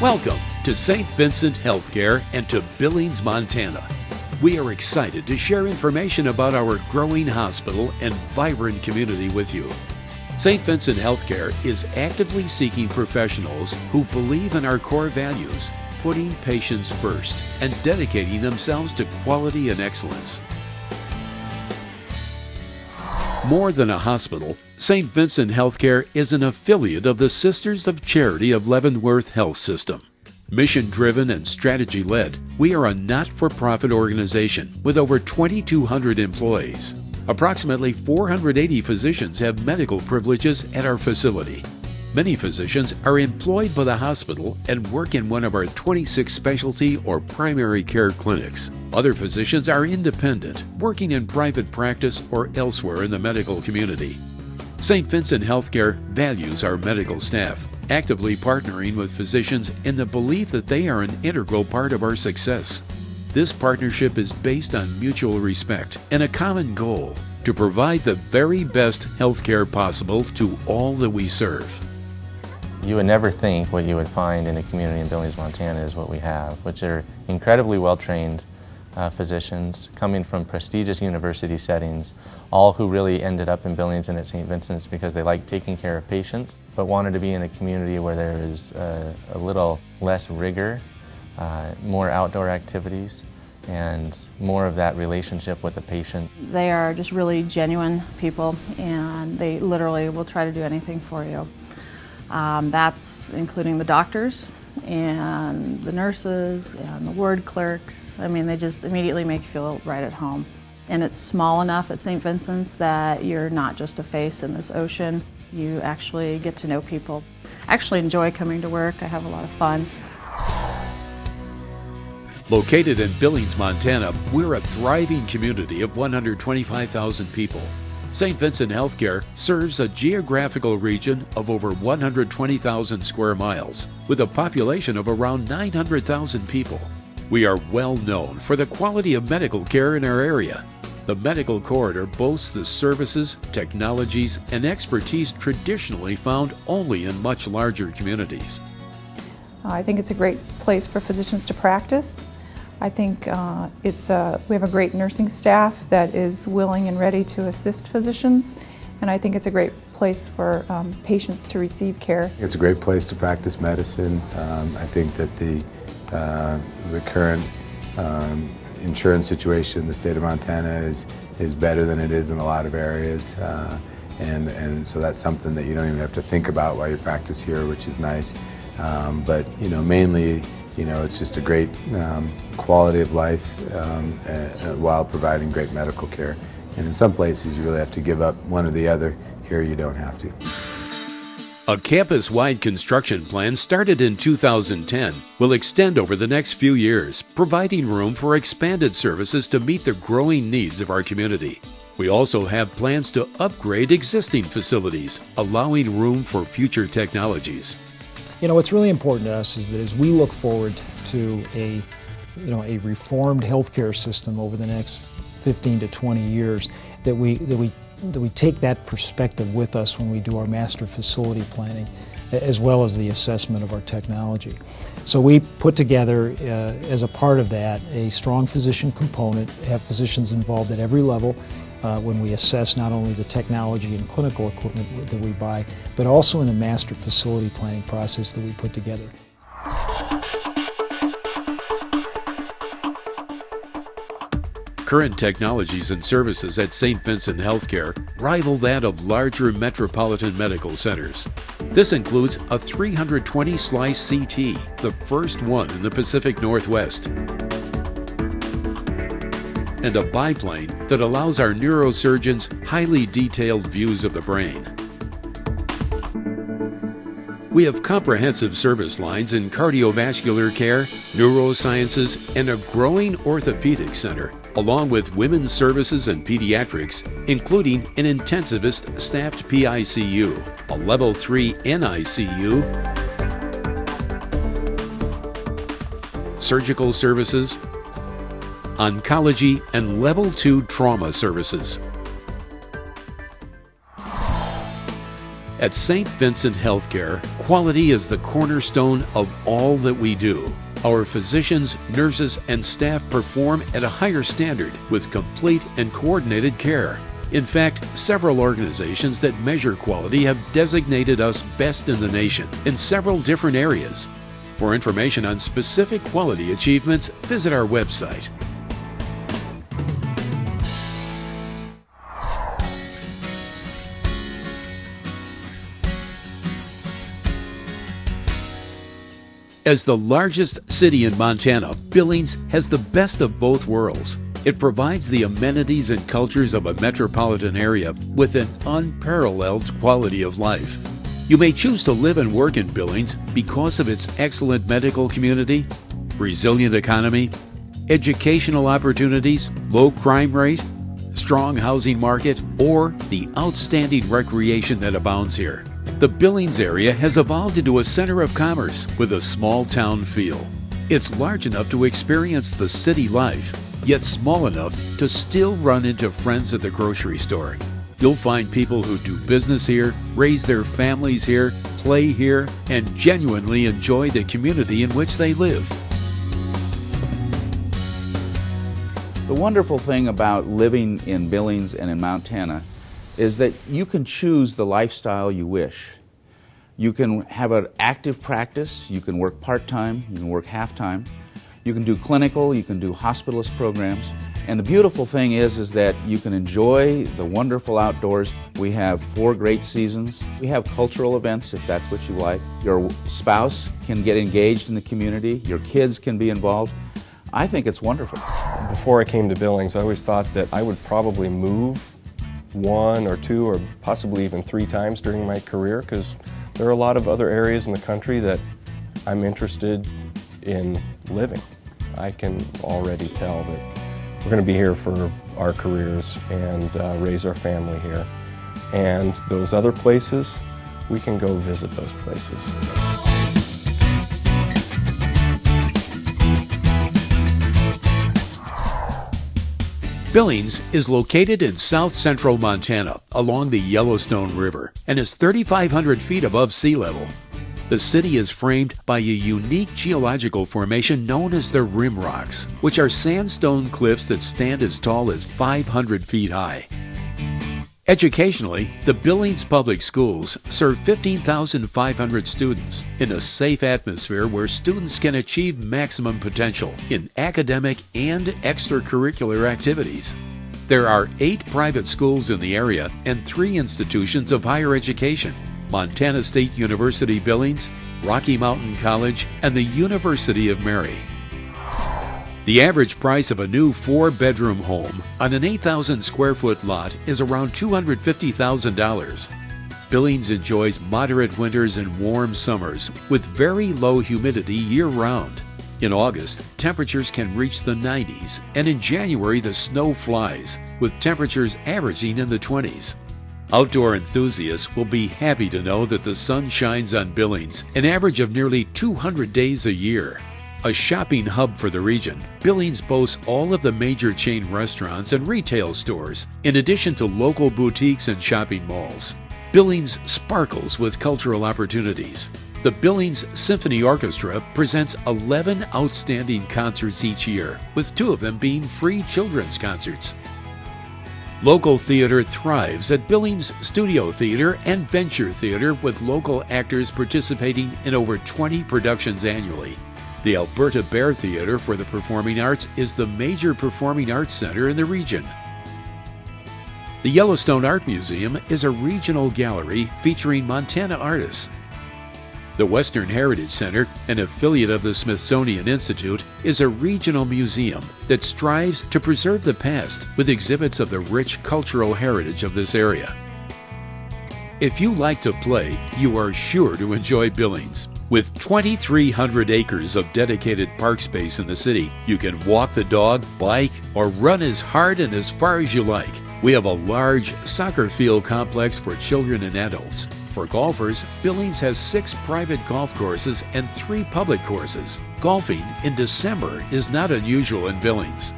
Welcome to St. Vincent Healthcare and to Billings, Montana. We are excited to share information about our growing hospital and vibrant community with you. St. Vincent Healthcare is actively seeking professionals who believe in our core values, putting patients first and dedicating themselves to quality and excellence. More than a hospital, St. Vincent Healthcare is an affiliate of the Sisters of Charity of Leavenworth Health System. Mission-driven and strategy-led, we are a not-for-profit organization with over 2,200 employees. Approximately 480 physicians have medical privileges at our facility. Many physicians are employed by the hospital and work in one of our 26 specialty or primary care clinics. Other physicians are independent, working in private practice or elsewhere in the medical community. St. Vincent Healthcare values our medical staff, actively partnering with physicians in the belief that they are an integral part of our success. This partnership is based on mutual respect and a common goal to provide the very best healthcare possible to all that we serve. You would never think what you would find in a community in Billings, Montana is what we have, which are incredibly well-trained physicians coming from prestigious university settings, all who really ended up in Billings and at St. Vincent's because they like taking care of patients, but wanted to be in a community where there is a little less rigor, more outdoor activities, and more of that relationship with the patient. They are just really genuine people, and they literally will try to do anything for you. That's including the doctors and the nurses and the ward clerks. I mean, they just immediately make you feel right at home. And it's small enough at St. Vincent's that you're not just a face in this ocean. You actually get to know people. I actually enjoy coming to work. I have a lot of fun. Located in Billings, Montana, we're a thriving community of 125,000 people. St. Vincent Healthcare serves a geographical region of over 120,000 square miles with a population of around 900,000 people. We are well known for the quality of medical care in our area. The medical corridor boasts the services, technologies, and expertise traditionally found only in much larger communities. I think it's a great place for physicians to practice. I think we have a great nursing staff that is willing and ready to assist physicians, and I think it's a great place for patients to receive care. It's a great place to practice medicine. I think that the current insurance situation in the state of Montana is better than it is in a lot of areas, and so that's something that you don't even have to think about while you practice here, which is nice. But mainly, it's just a great quality of life while providing great medical care. And in some places you really have to give up one or the other. Here you don't have to. A campus-wide construction plan started in 2010 will extend over the next few years, providing room for expanded services to meet the growing needs of our community. We also have plans to upgrade existing facilities, allowing room for future technologies. What's really important to us is that as we look forward to a reformed healthcare system over the next 15 to 20 years, that we take that perspective with us when we do our master facility planning, as well as the assessment of our technology. So we put together, as a part of that, a strong physician component, have physicians involved at every level, when we assess not only the technology and clinical equipment that we buy, but also in the master facility planning process that we put together. Current technologies and services at St. Vincent Healthcare rival that of larger metropolitan medical centers. This includes a 320-slice CT, the first one in the Pacific Northwest, and a biplane that allows our neurosurgeons highly detailed views of the brain. We have comprehensive service lines in cardiovascular care, neurosciences, and a growing orthopedic center, along with women's services and pediatrics, including an intensivist staffed PICU, a Level 3 NICU, surgical services, oncology, and Level 2 trauma services. At St. Vincent Healthcare, quality is the cornerstone of all that we do. Our physicians, nurses, and staff perform at a higher standard with complete and coordinated care. In fact, several organizations that measure quality have designated us best in the nation in several different areas. For information on specific quality achievements, visit our website. As the largest city in Montana, Billings has the best of both worlds. It provides the amenities and cultures of a metropolitan area with an unparalleled quality of life. You may choose to live and work in Billings because of its excellent medical community, resilient economy, educational opportunities, low crime rate, strong housing market, or the outstanding recreation that abounds here. The Billings area has evolved into a center of commerce with a small town feel. It's large enough to experience the city life, yet small enough to still run into friends at the grocery store. You'll find people who do business here, raise their families here, play here, and genuinely enjoy the community in which they live. The wonderful thing about living in Billings and in Montana is that you can choose the lifestyle you wish. You can have an active practice, you can work part-time, you can work half-time, you can do clinical, you can do hospitalist programs. And the beautiful thing is that you can enjoy the wonderful outdoors. We have 4 great seasons. We have cultural events if that's what you like. Your spouse can get engaged in the community. Your kids can be involved. I think it's wonderful. Before I came to Billings, I always thought that I would probably move 1 or 2 or possibly even 3 times during my career, because there are a lot of other areas in the country that I'm interested in living. I can already tell that we're going to be here for our careers and raise our family here. And those other places, we can go visit those places. Billings is located in south central Montana along the Yellowstone River and is 3,500 feet above sea level. The city is framed by a unique geological formation known as the Rim Rocks, which are sandstone cliffs that stand as tall as 500 feet high. Educationally, the Billings Public Schools serve 15,500 students in a safe atmosphere where students can achieve maximum potential in academic and extracurricular activities. There are 8 private schools in the area and 3 institutions of higher education: Montana State University Billings, Rocky Mountain College, and the University of Mary. The average price of a new 4-bedroom home on an 8,000 square foot lot is around $250,000. Billings enjoys moderate winters and warm summers with very low humidity year-round. In August, temperatures can reach the 90s, and in January the snow flies, with temperatures averaging in the 20s. Outdoor enthusiasts will be happy to know that the sun shines on Billings an average of nearly 200 days a year. A shopping hub for the region, Billings boasts all of the major chain restaurants and retail stores, in addition to local boutiques and shopping malls. Billings sparkles with cultural opportunities. The Billings Symphony Orchestra presents 11 outstanding concerts each year, with 2 of them being free children's concerts. Local theater thrives at Billings Studio Theater and Venture Theater, with local actors participating in over 20 productions annually. The Alberta Bear Theater for the Performing Arts is the major performing arts center in the region. The Yellowstone Art Museum is a regional gallery featuring Montana artists. The Western Heritage Center, an affiliate of the Smithsonian Institute, is a regional museum that strives to preserve the past with exhibits of the rich cultural heritage of this area. If you like to play, you are sure to enjoy Billings. With 2,300 acres of dedicated park space in the city, you can walk the dog, bike, or run as hard and as far as you like. We have a large soccer field complex for children and adults. For golfers, Billings has 6 private golf courses and 3 public courses. Golfing in December is not unusual in Billings.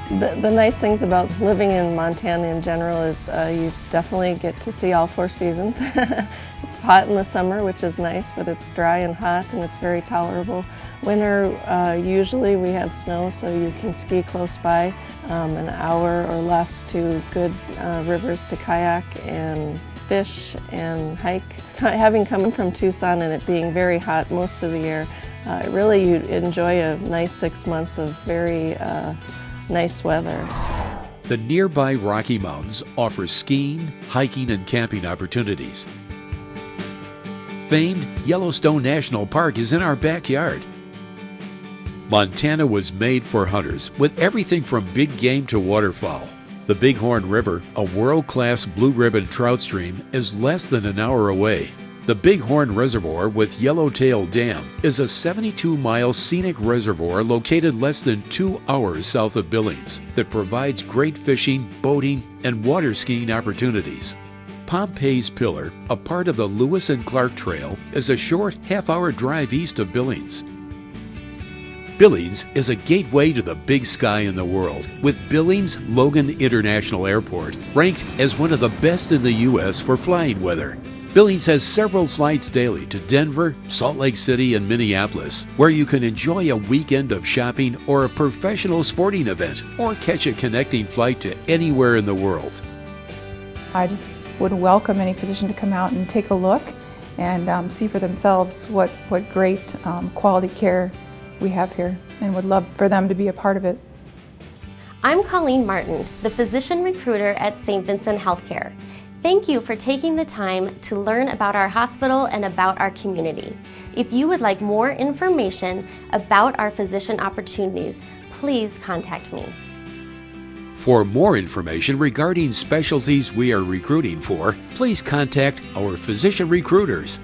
The nice things about living in Montana in general is you definitely get to see all 4 seasons. It's hot in the summer, which is nice, but it's dry and hot and it's very tolerable. Winter, usually we have snow, so you can ski close by, an hour or less to good rivers to kayak and fish and hike. Having come from Tucson and it being very hot most of the year, really you enjoy a nice 6 months of very nice weather. The nearby Rocky Mountains offer skiing, hiking, and camping opportunities. Famed Yellowstone National Park is in our backyard. Montana was made for hunters, with everything from big game to waterfowl. The Bighorn River, a world-class blue ribbon trout stream, is less than an hour away. The Bighorn Reservoir with Yellowtail Dam is a 72-mile scenic reservoir located less than 2 hours south of Billings that provides great fishing, boating, and water skiing opportunities. Pompey's Pillar, a part of the Lewis and Clark Trail, is a short half-hour drive east of Billings. Billings is a gateway to the big sky in the world, with Billings Logan International Airport ranked as one of the best in the U.S. for flying weather. Billings has several flights daily to Denver, Salt Lake City, and Minneapolis, where you can enjoy a weekend of shopping or a professional sporting event, or catch a connecting flight to anywhere in the world. I just would welcome any physician to come out and take a look and see for themselves what great quality care we have here, and would love for them to be a part of it. I'm Colleen Martin, the physician recruiter at St. Vincent Healthcare. Thank you for taking the time to learn about our hospital and about our community. If you would like more information about our physician opportunities, please contact me. For more information regarding specialties we are recruiting for, please contact our physician recruiters